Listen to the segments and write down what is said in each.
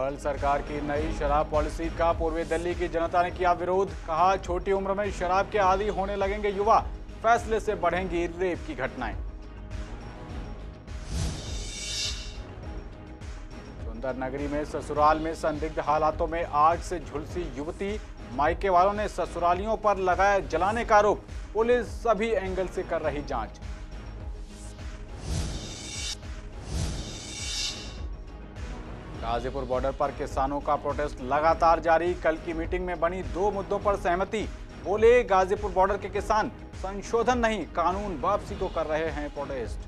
केजरीवाल सरकार की नई शराब पॉलिसी का पूर्वी दिल्ली की जनता ने किया विरोध। कहा, छोटी उम्र में शराब के आदी होने लगेंगे युवा, फैसले से बढ़ेंगी रेप की घटनाएं। सुंदर नगरी में ससुराल में संदिग्ध हालातों में आग से झुलसी युवती, मायके वालों ने ससुरालियों पर लगाया जलाने का आरोप। पुलिस सभी एंगल से कर रही जांच। गाजीपुर बॉर्डर पर किसानों का प्रोटेस्ट लगातार जारी। कल की मीटिंग में बनी 2 मुद्दों पर सहमति। बोले, गाजीपुर बॉर्डर के किसान संशोधन नहीं, कानून वापसी को कर रहे हैं प्रोटेस्ट।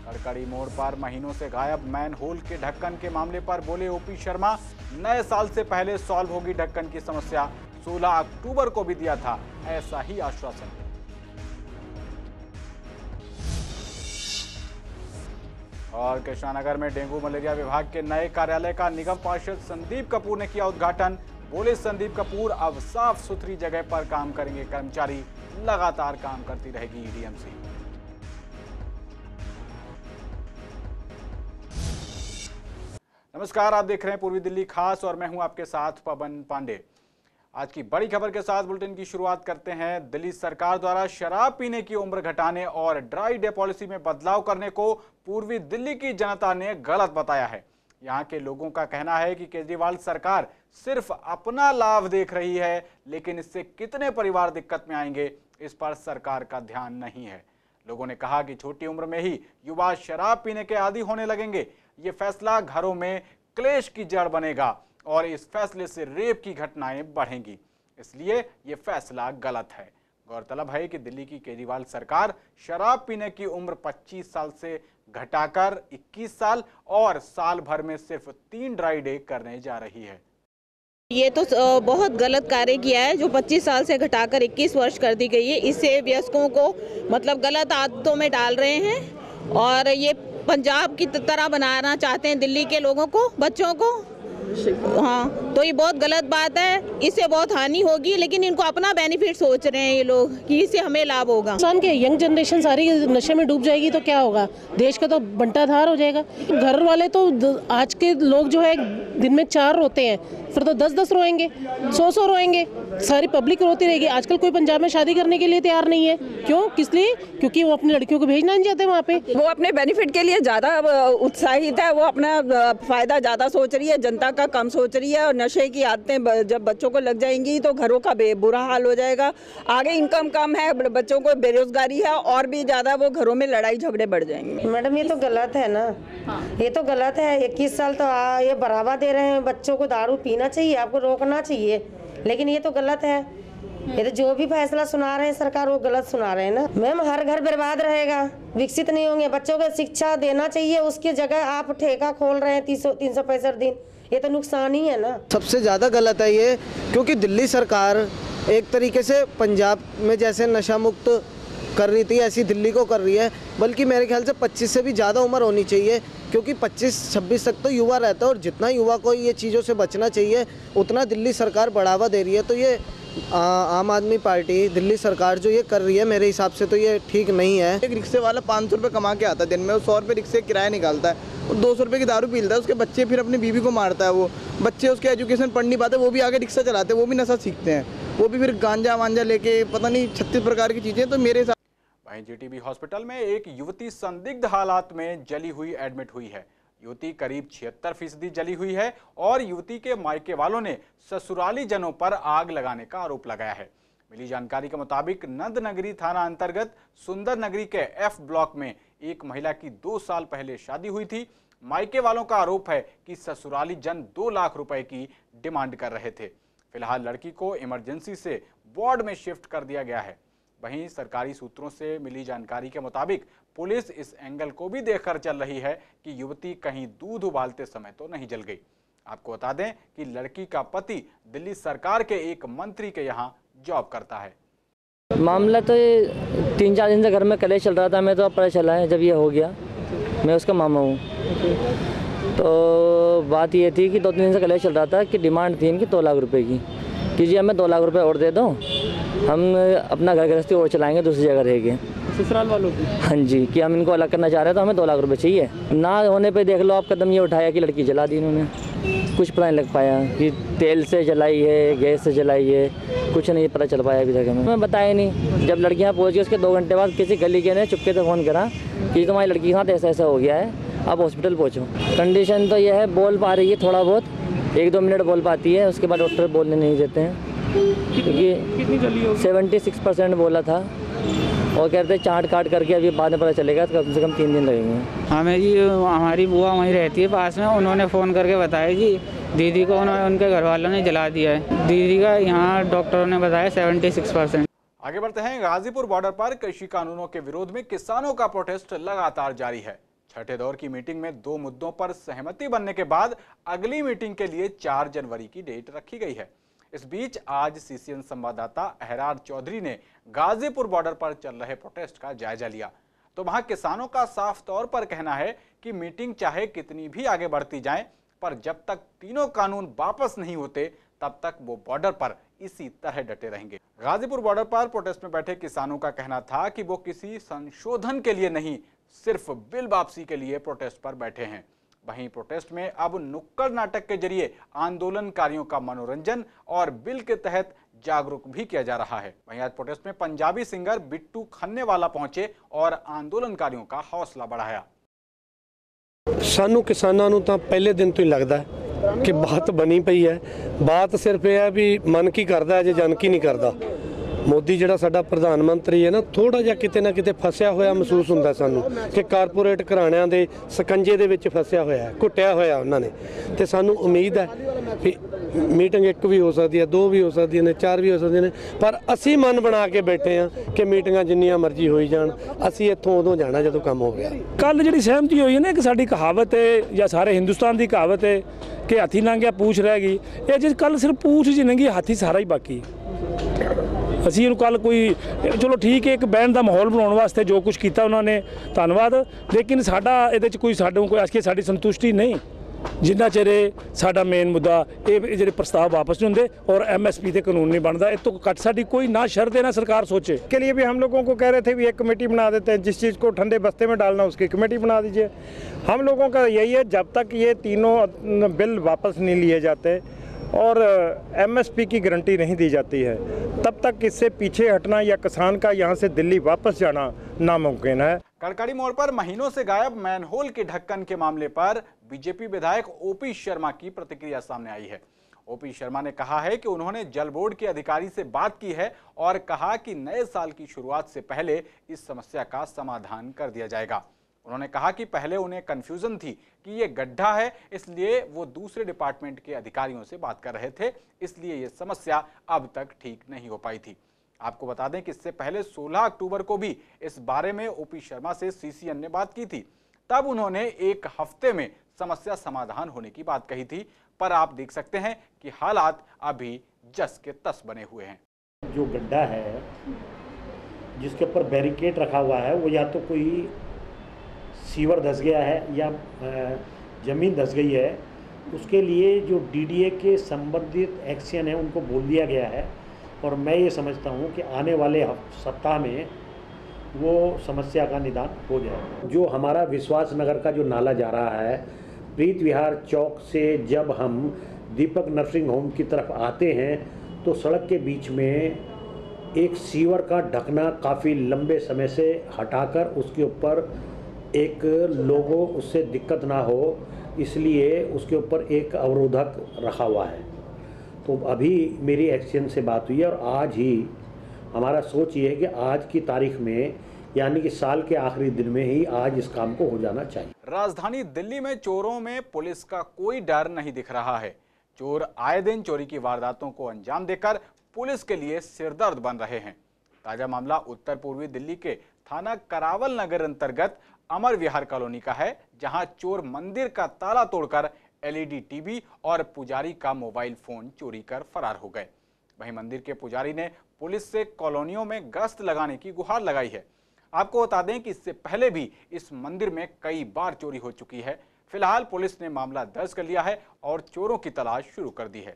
कड़कड़ी मोड़ पर महीनों से गायब मैनहोल के ढक्कन के मामले पर बोले ओपी शर्मा, नए साल से पहले सॉल्व होगी ढक्कन की समस्या। 16 अक्टूबर को भी दिया था ऐसा ही आश्वासन। और कृष्णानगर में डेंगू मलेरिया विभाग के नए कार्यालय का निगम पार्षद संदीप कपूर ने किया उद्घाटन। बोले संदीप कपूर, अब साफ सुथरी जगह पर काम करेंगे कर्मचारी, लगातार काम करती रहेगी ईडीएमसी। नमस्कार, आप देख रहे हैं पूर्वी दिल्ली खास और मैं हूं आपके साथ पवन पांडे। आज की बड़ी खबर के साथ बुलेटिन की शुरुआत करते हैं। दिल्ली सरकार द्वारा शराब पीने की उम्र घटाने और ड्राई डे पॉलिसी में बदलाव करने को पूर्वी दिल्ली की जनता ने गलत बताया है। यहां के लोगों का कहना है कि केजरीवाल सरकार सिर्फ अपना लाभ देख रही है, लेकिन इससे कितने परिवार दिक्कत में आएंगे, इस पर सरकार का ध्यान नहीं है। लोगों ने कहा कि छोटी उम्र में ही युवा शराब पीने के आदी होने लगेंगे। ये फैसला घरों में क्लेश की जड़ बनेगा और इस फैसले से रेप की घटनाएं बढ़ेंगी, इसलिए ये फैसला गलत है। गौरतलब है कि दिल्ली की केजरीवाल सरकार शराब पीने की उम्र 25 साल से घटाकर 21 साल और साल भर में सिर्फ 3 ड्राई डे करने जा रही है। ये तो बहुत गलत कार्य किया है जो 25 साल से घटाकर 21 वर्ष कर दी गई है। इससे वयस्कों को मतलब गलत आदतों में डाल रहे हैं और ये पंजाब की तरह बनाना चाहते हैं दिल्ली के लोगों को, बच्चों को। हाँ, तो ये बहुत गलत बात है, इससे बहुत हानि होगी, लेकिन इनको अपना बेनिफिट सोच रहे हैं ये लोग कि इससे हमें लाभ होगा। इंसान के यंग जनरेशन सारी नशे में डूब जाएगी तो क्या होगा, देश का तो बंटाधार हो जाएगा। घर वाले तो आज के लोग जो है दिन में 4 रोते हैं, फिर तो 10-10 रोएंगे, 100-100 रोएंगे, सारी पब्लिक रोती रहेगी। आजकल कोई पंजाब में शादी करने के लिए तैयार नहीं है। क्यों? किस लिए? क्योंकि वो अपनी लड़कियों को भेजना नहीं चाहते वहाँ पे। वो अपने बेनिफिट के लिए ज़्यादा उत्साहित है, वो अपना फायदा ज़्यादा सोच रही है, जनता का कम सोच रही है। और नशे की आदतें जब बच्चों को लग जाएंगी तो घरों का बुरा हाल हो जाएगा। आगे इनकम कम है, बच्चों को बेरोजगारी है और भी ज़्यादा वो घरों में लड़ाई झगड़े बढ़ जाएंगे। मैडम ये तो गलत है ना। ये तो गलत है। 21 साल तो ये बढ़ावा दे रहे हैं बच्चों को, दारू पीना चाहिए, आपको रोकना चाहिए, लेकिन ये तो गलत है। ये तो जो भी फैसला सुना रहे हैं सरकार वो गलत सुना रहे हैं ना। मैम हर घर बर्बाद रहेगा, विकसित नहीं होंगे। बच्चों को शिक्षा देना चाहिए, उसकी जगह आप ठेका खोल रहे हैं 365 दिन, ये तो नुकसान ही है ना। सबसे ज़्यादा गलत है ये, क्योंकि दिल्ली सरकार एक तरीके से पंजाब में जैसे नशा मुक्त कर रही थी ऐसी दिल्ली को कर रही है। बल्कि मेरे ख्याल से 25 से भी ज़्यादा उम्र होनी चाहिए, क्योंकि 25-26 तक तो युवा रहता है और जितना युवा को ये चीज़ों से बचना चाहिए उतना दिल्ली सरकार बढ़ावा दे रही है। तो ये आम आदमी पार्टी दिल्ली सरकार जो ये कर रही है, मेरे हिसाब से तो ये ठीक नहीं है। एक रिक्शे वाला 500 रुपये कमा के आता है दिन में, वो 100 रुपये रिक्शे किराया निकालता है, वो 200 रुपये की दारू पीता है, उसके बच्चे फिर अपनी बीवी को मारता है। वो बच्चे उसके एजुकेशन पढ़ नहीं पाते, वो भी आगे रिक्शा चलाते हैं, वो भी नशा सीखते हैं, वो भी फिर गांजा वांजा लेके पता नहीं 36 प्रकार की चीज़ें। तो मेरे साथ वहीं जीटीबी हॉस्पिटल में एक युवती संदिग्ध हालात में जली हुई एडमिट हुई है। युवती करीब 76% जली हुई है और युवती के मायके वालों ने ससुराली जनों पर आग लगाने का आरोप लगाया है। मिली जानकारी के मुताबिक नंदनगरी थाना अंतर्गत सुंदर नगरी के F ब्लॉक में एक महिला की 2 साल पहले शादी हुई थी। मायके वालों का आरोप है कि ससुराली जन 2 लाख रुपए की डिमांड कर रहे थे। फिलहाल लड़की को इमरजेंसी से वार्ड में शिफ्ट कर दिया गया है। वहीं सरकारी सूत्रों से मिली जानकारी के मुताबिक पुलिस इस एंगल को भी देखकर चल रही है कि युवती कहीं दूध उबालते समय तो नहीं जल गई। आपको बता दें कि लड़की का पति दिल्ली सरकार के एक मंत्री के यहां जॉब करता है। मामला तो 3-4 दिन से घर में कलेश चल रहा था, मैं तो अब पता चला है जब ये हो गया। मैं उसका मामा हूँ। तो बात ये थी कि 2-3 दिन से कलेश चल रहा था कि डिमांड थी इनकी 2 लाख रुपए की कि जी हमें 2 लाख रुपए और दे दो, हम अपना घर गृहस्थी और चलाएंगे, दूसरी जगह रहेंगे। ससुराल वालों की? हाँ जी, कि हम इनको अलग करना चाह रहे हैं तो हमें 2 लाख रुपए चाहिए। ना होने पे देख लो आप, कदम ये उठाया कि लड़की जला दी इन्होंने। कुछ पता नहीं लग पाया कि तेल से जलाई है, गैस से जलाई है, कुछ नहीं पता चल पाया अभी तक हमें बताया नहीं। जब लड़कियाँ पहुँच गई उसके 2 घंटे बाद किसी गली के ने चुपके से फ़ोन करा कि तुम्हारी लड़की के साथ ऐसा ऐसा हो गया है, अब हॉस्पिटल पहुँचो। कंडीशन तो यह है, बोल पा रही है थोड़ा बहुत, 1-2 मिनट बोल पाती है, उसके बाद डॉक्टर बोलने नहीं देते हैं। कितनी गली होगी? 76% बोला था और कहते चाट काट करके अभी बाद में पता चलेगा, तो कम से कम 3 दिन लगेंगे। हमें जी हमारी बुआ वहीं रहती है पास में, उन्होंने फ़ोन करके बताया कि दीदी को उनके घर वालों ने जला दिया है। दीदी का यहाँ डॉक्टरों ने बताया 76%। आगे बढ़ते हैं। गाजीपुर बॉर्डर पर कृषि कानूनों के विरोध में किसानों का प्रोटेस्ट लगातार जारी है। छठे दौर की मीटिंग में 2 मुद्दों पर सहमति बनने के बाद अगली मीटिंग के लिए 4 जनवरी की डेट रखी गई है। इस बीच आज सीसीएन संवाददाता अहरार चौधरी ने गाजीपुर बॉर्डर पर चल रहे प्रोटेस्ट का जायजा लिया, तो वहां किसानों का साफ तौर पर कहना है कि मीटिंग चाहे कितनी भी आगे बढ़ती जाए, पर जब तक तीनों कानून वापस नहीं होते तब तक वो बॉर्डर पर इसी तरह डटे रहेंगे। गाजीपुर बॉर्डर पर प्रोटेस्ट में बैठे किसानों का कहना था कि वो किसी संशोधन के लिए नहीं, सिर्फ बिल वापसी के लिए प्रोटेस्ट पर बैठे हैं। वहीं प्रोटेस्ट में अब नुक्कड़ नाटक के जरिए आंदोलनकारियों का मनोरंजन और बिल के तहत जागरूक भी किया जा रहा है। वहीं आज प्रोटेस्ट में पंजाबी सिंगर बिट्टू खन्नेवाला पहुंचे और आंदोलनकारियों का हौसला बढ़ाया। सानू किसानां नूं तां पहले दिन तो ही लगता है कि बात बनी पई है। बात सिर्फ यह है भी मन की करता है, जे जन की नहीं करता। मोदी जिहड़ा साडा प्रधान मंत्री है ना, थोड़ा जिहा किते ना किते फसिया होया महसूस हुंदा सानू कि कारपोरेट घराणिਆਂ ਦੇ ਸਕੰਜੇ ਦੇ ਵਿੱਚ ਫਸਿਆ ਹੋਇਆ ਹੈ, ਘੁੱਟਿਆ ਹੋਇਆ ਉਹਨਾਂ ਨੇ। ਤੇ ਸਾਨੂੰ ਉਮੀਦ ਹੈ ਕਿ ਮੀਟਿੰਗ 1 ਵੀ ਹੋ ਸਕਦੀ ਹੈ, 2 ਵੀ ਹੋ ਸਕਦੀਆਂ ਨੇ, 4 ਵੀ ਹੋ ਸਕਦੀਆਂ ਨੇ, ਪਰ ਅਸੀਂ ਮਨ ਬਣਾ ਕੇ ਬੈਠੇ ਹਾਂ ਕਿ ਮੀਟਿੰਗਾਂ ਜਿੰਨੀਆਂ ਮਰਜ਼ੀ ਹੋਈ ਜਾਣ, ਅਸੀਂ ਇੱਥੋਂ ਉਦੋਂ ਜਾਣਾ ਜਦੋਂ ਕੰਮ ਹੋ ਗਿਆ। ਕੱਲ ਜਿਹੜੀ ਸਹਿਮਤੀ ਹੋਈ ਹੈ ਨਾ, ਕਿ ਸਾਡੀ ਕਹਾਵਤ ਹੈ ਜਾਂ ਸਾਰੇ ਹਿੰਦੁਸਤਾਨ ਦੀ ਕਹਾਵਤ ਹੈ ਕਿ ਹਾਥੀ ਲੰਘ ਗਿਆ ਪੂਛ ਰਹਿ ਗਈ, ਇਹ ਜੇ ਕੱਲ ਸਿਰਫ ਪੂਛ ਜੀ ਲੰਘੀ, ਹਾਥੀ ਸਾਰਾ ਹੀ ਬਾਕੀ। ਅਸੀਂ ਇਹਨੂੰ ਕੱਲ ਕੋਈ ਚਲੋ ਠੀਕ ਹੈ, ਇੱਕ ਬਹਿਣ ਦਾ ਮਾਹੌਲ ਬਣਾਉਣ ਵਾਸਤੇ ਜੋ ਕੁਝ ਕੀਤਾ ਉਹਨਾਂ ਨੇ, ਧੰਨਵਾਦ। ਲੇਕਿਨ ਸਾਡਾ ਇਹਦੇ 'ਚ ਕੋਈ ਸਾਨੂੰ ਕੋਈ ਅਸਕੇ ਸਾਡੀ ਸੰਤੁਸ਼ਟੀ ਨਹੀਂ, जिन्ना चेर साडा मेन मुद्दा ये जो प्रस्ताव वापस नहीं होंगे और MSP के कानून नहीं बनता, ये तो घट साडी कोई ना शर्त है ना सरकार सोचे। के लिए भी हम लोगों को कह रहे थे भी एक कमेटी बना देते हैं, जिस चीज़ को ठंडे बस्ते में डालना उसकी कमेटी बना दीजिए। हम लोगों का यही है, जब तक ये तीनों बिल वापस नहीं लिए जाते और MSP की गारंटी नहीं दी जाती है, तब तक इससे पीछे हटना या किसान का यहाँ से दिल्ली वापस जाना नामुमकिन है। कड़कड़ी मोड़ पर महीनों से गायब मैनहोल के ढक्कन के मामले पर बीजेपी विधायक OP शर्मा की प्रतिक्रिया सामने आई है। OP शर्मा ने कहा है कि उन्होंने जल बोर्ड के अधिकारी से बात की है और कहा कि नए साल की शुरुआत से पहले इस समस्या का समाधान कर दिया जाएगा। उन्होंने कहा कि पहले उन्हें कंफ्यूजन थी कि ये गड्ढा है, इसलिए वो दूसरे डिपार्टमेंट के अधिकारियों से बात कर रहे थे, इसलिए ये समस्या अब तक ठीक नहीं हो पाई थी। आपको बता दें कि इससे पहले 16 अक्टूबर को भी इस बारे में OP शर्मा से CCN ने बात की थी। तब उन्होंने 1 हफ्ते में समस्या समाधान होने की बात कही थी, पर आप देख सकते हैं कि हालात अभी जस के तस बने हुए हैं। जो गड्ढा है जिसके ऊपर बैरिकेड रखा हुआ है, वो या तो कोई सीवर धस गया है या ज़मीन धस गई है, उसके लिए जो DDA के संबंधित एक्शन है उनको बोल दिया गया है। और मैं ये समझता हूँ कि आने वाले सप्ताह में वो समस्या का निदान हो जाएगा। जो हमारा विश्वास नगर का जो नाला जा रहा है, प्रीत विहार चौक से जब हम दीपक नर्सिंग होम की तरफ आते हैं तो सड़क के बीच में एक सीवर का ढकना काफ़ी लंबे समय से हटाकर उसके ऊपर एक लोगों उससे दिक्कत ना हो, इसलिए उसके ऊपर एक अवरोधक रखा हुआ है। तो अभी मेरी एक्शन से बात हुई है और आज ही हमारा सोच ये है कि आज की तारीख में, यानी कि साल के आखिरी दिन में ही आज इस काम को हो जाना चाहिए। राजधानी दिल्ली में चोरों में पुलिस का कोई डर नहीं दिख रहा है। चोर आए दिन चोरी की वारदातों को अंजाम देकर पुलिस के लिए सिरदर्द बन रहे हैं। ताजा मामला उत्तर पूर्वी दिल्ली के थाना करावल नगर अंतर्गत अमर विहार कॉलोनी का है, जहां चोर मंदिर का ताला तोड़कर LED टीवी और पुजारी का मोबाइल फोन चोरी कर फरार हो गए। वहीं मंदिर के पुजारी ने पुलिस से कॉलोनियों में गश्त लगाने की गुहार लगाई है। आपको बता दें कि इससे पहले भी इस मंदिर में कई बार चोरी हो चुकी है। फिलहाल पुलिस ने मामला दर्ज कर लिया है और चोरों की तलाश शुरू कर दी है।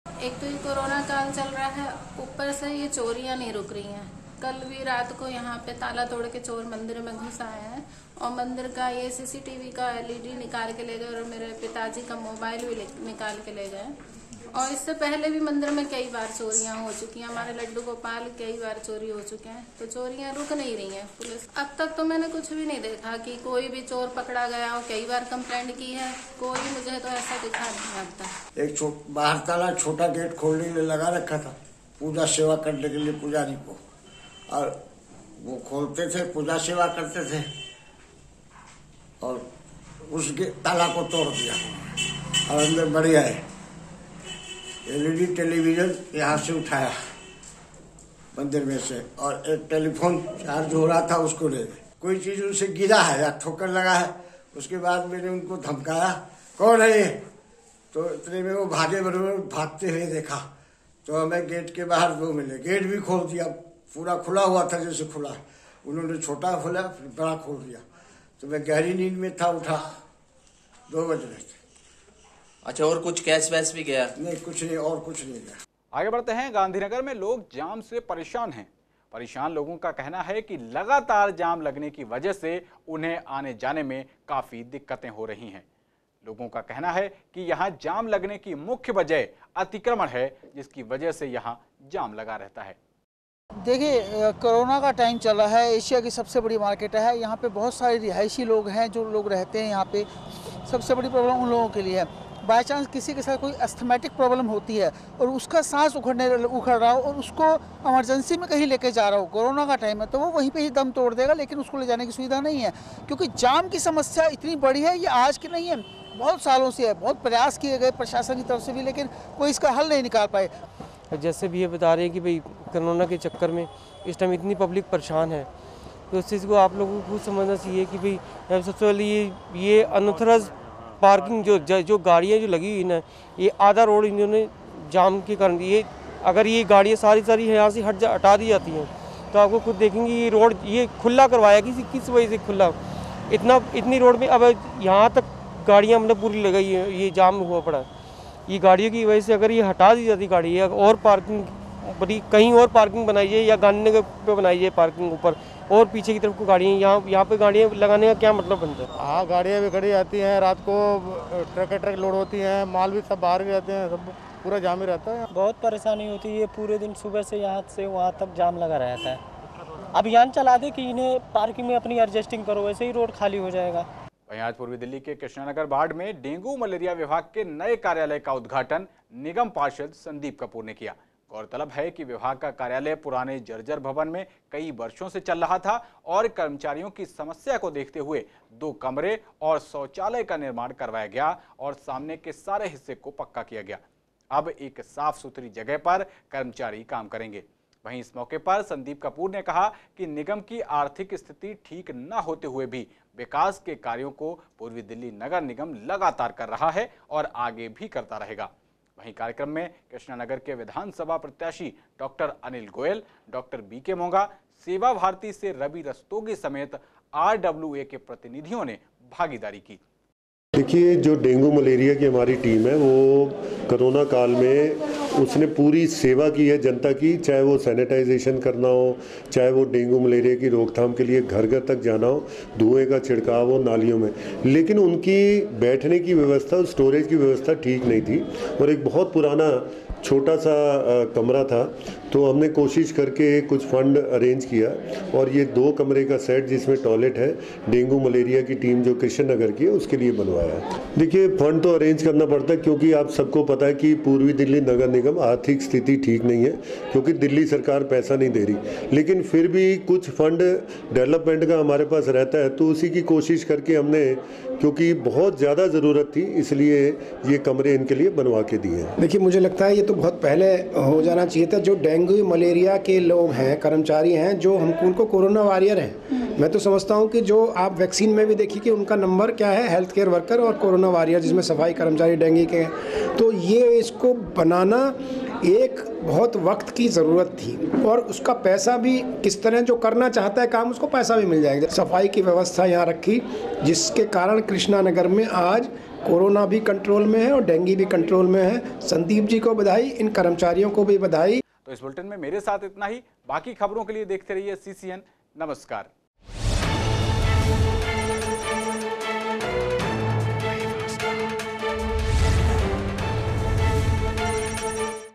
एक तो ये कोरोना काल चल रहा है, ऊपर से ये चोरियां नहीं रुक रही हैं, कल भी रात को यहाँ पे ताला तोड़ के चोर मंदिर में घुस आए हैं और मंदिर का ये सीसीटीवी का एलईडी निकाल के ले गए और मेरे पिताजी का मोबाइल भी निकाल के ले गए। और इससे पहले भी मंदिर में कई बार चोरियां हो चुकी हैं। हमारे लड्डू गोपाल कई बार चोरी हो चुके हैं, तो चोरियां रुक नहीं रही हैं। पुलिस अब तक तो मैंने कुछ भी नहीं देखा कि कोई भी चोर पकड़ा गया हो। कई बार कंप्लेंट की है, कोई मुझे तो ऐसा दिखा नहीं अब तक। एक बाहर ताला छोटा गेट खोलने के लिए लगा रखा था पूजा सेवा करने के लिए पुजारी को, और वो खोलते थे, पूजा सेवा करते थे और उस ताला को तोड़ दिया और अंदर बढ़िया है एलईडी टेलीविजन यहाँ से उठाया मंदिर में से, और एक टेलीफोन चार्ज हो रहा था उसको ले गए। कोई चीज उनसे गिरा है या ठोकर लगा है। उसके बाद मैंने उनको धमकाया, कौन है ये? तो इतने में वो भागते हुए देखा तो हमें गेट के बाहर वो मिले। गेट भी खोल दिया, पूरा खुला हुआ था जैसे खुला, उन्होंने छोटा खोला फिर बड़ा खोल दिया। तो मैं गहरी नींद में था, उठा 2 बज रहे थे। अच्छा, और कुछ कैश वैश भी गया? नहीं, कुछ नहीं, और कुछ नहीं गया। आगे बढ़ते हैं। गांधीनगर में लोग जाम से परेशान हैं। परेशान लोगों का कहना है कि लगातार जाम लगने की वजह से उन्हें आने जाने में काफी दिक्कतें हो रही हैं। लोगों का कहना है कि यहां जाम लगने की मुख्य वजह अतिक्रमण है, जिसकी वजह से यहां जाम लगा रहता है। देखिए, कोरोना का टाइम चल रहा है, एशिया की सबसे बड़ी मार्केट है। यहाँ पे बहुत सारे रिहायशी लोग हैं, जो लोग रहते हैं यहाँ पे। सबसे बड़ी प्रॉब्लम उन लोगों के लिए है। बाई चांस किसी के साथ कोई अस्थमेटिक प्रॉब्लम होती है और उसका सांस उखड़ रहा हो और उसको इमरजेंसी में कहीं लेके जा रहा हो, कोरोना का टाइम है, तो वो वहीं पे ही दम तोड़ देगा, लेकिन उसको ले जाने की सुविधा नहीं है। क्योंकि जाम की समस्या इतनी बड़ी है, ये आज की नहीं है, बहुत सालों से है। बहुत प्रयास किए गए प्रशासन की तरफ से भी, लेकिन कोई इसका हल नहीं निकाल पाए। जैसे भी ये बता रहे हैं कि भाई कोरोना के चक्कर में इस टाइम इतनी पब्लिक परेशान है, तो इस चीज़ को आप लोगों को समझना चाहिए कि भाई सबसे पहले ये अनऑथराइज्ड पार्किंग जो गाड़ियाँ जो लगी हुई ना, ये आधा रोड इन्होंने जाम के कारण, ये अगर ये गाड़ियाँ सारी यहाँ से हटा दी जाती हैं तो आपको खुद देखेंगे ये रोड ये खुला करवाया किस वजह से खुला, इतनी रोड में अब यहाँ तक गाड़ियाँ मतलब पूरी लगाई है, ये जाम हुआ पड़ा। ये गाड़ियों की वजह से अगर ये हटा दी जाती गाड़ी है और पार्किंग बड़ी कहीं और पार्किंग बनाइए या गांधीनगर पे बनाइए पार्किंग ऊपर, और पीछे की तरफ को गाड़ियाँ यहाँ पे गाड़ियाँ लगाने का क्या मतलब बनता है? हाँ, गाड़ियाँ भी खड़ी जाती हैं, रात को ट्रक लोड होती हैं, माल भी सब बाहर जाते हैं, सब पूरा जाम ही रहता है। बहुत परेशानी होती है, पूरे दिन सुबह से यहाँ से वहाँ तक जाम लगा रहता है। अभियान चला दे कि इन्हें पार्किंग में अपनी एडजस्टिंग करो, वैसे ही रोड खाली हो जाएगा। वहीं आज पूर्वी दिल्ली के कृष्णानगर वार्ड में डेंगू मलेरिया विभाग के नए कार्यालय का उद्घाटन निगम पार्षद संदीप कपूर ने किया। गौरतलब है कि विभाग का कार्यालय पुराने जर्जर भवन में कई वर्षों से चल रहा था और कर्मचारियों की समस्या को देखते हुए 2 कमरे और शौचालय का निर्माण करवाया गया और सामने के सारे हिस्से को पक्का किया गया। अब एक साफ सुथरी जगह पर कर्मचारी काम करेंगे। वहीं इस मौके पर संदीप कपूर ने कहा कि निगम की आर्थिक स्थिति ठीक न होते हुए भी विकास के कार्यों को पूर्वी दिल्ली नगर निगम लगातार कर रहा है और आगे भी करता रहेगा। वहीं कार्यक्रम में कृष्णानगर के विधानसभा प्रत्याशी doctor Anil Goyal, doctor BK Monga, Seva Bharati से रवि रस्तोगी समेत RWA के प्रतिनिधियों ने भागीदारी की। देखिए, जो डेंगू मलेरिया की हमारी टीम है वो कोरोना काल में उसने पूरी सेवा की है जनता की, चाहे वो सैनिटाइजेशन करना हो, चाहे वो डेंगू मलेरिया की रोकथाम के लिए घर घर तक जाना हो, धुएं का छिड़काव हो नालियों में, लेकिन उनकी बैठने की व्यवस्था, स्टोरेज की व्यवस्था ठीक नहीं थी और एक बहुत पुराना छोटा सा कमरा था। तो हमने कोशिश करके कुछ फंड अरेंज किया और ये 2 कमरे का सेट जिसमें टॉयलेट है, डेंगू मलेरिया की टीम जो कृष्णनगर की है उसके लिए बनवाया है। देखिए, फंड तो अरेंज करना पड़ता है क्योंकि आप सबको पता है कि पूर्वी दिल्ली नगर निगम आर्थिक स्थिति ठीक नहीं है क्योंकि दिल्ली सरकार पैसा नहीं दे रही, लेकिन फिर भी कुछ फंड डेवलपमेंट का हमारे पास रहता है तो उसी की कोशिश करके हमने, क्योंकि बहुत ज़्यादा ज़रूरत थी इसलिए ये कमरे इनके लिए बनवा के दिए हैं। देखिए, मुझे लगता है ये तो बहुत पहले हो जाना चाहिए था। जो डेंगू मलेरिया के लोग हैं, कर्मचारी हैं, जो हमको उनको कोरोना वॉरियर हैं। मैं तो समझता हूँ कि जो आप वैक्सीन में भी देखिए कि उनका नंबर क्या है, हेल्थ केयर वर्कर और कोरोना वॉरियर, जिसमें सफाई कर्मचारी डेंगू के हैं। तो ये इसको बनाना एक बहुत वक्त की ज़रूरत थी और उसका पैसा भी किस तरह जो करना चाहता है काम उसको पैसा भी मिल जाएगा। सफाई की व्यवस्था यहाँ रखी जिसके कारण कृष्णानगर में आज कोरोना भी कंट्रोल में है और डेंगू भी कंट्रोल में है। संदीप जी को बधाई, इन कर्मचारियों को भी बधाई। तो इस बुलेटिन में मेरे साथ इतना ही। बाकी खबरों के लिए देखते रहिए CCN। नमस्कार।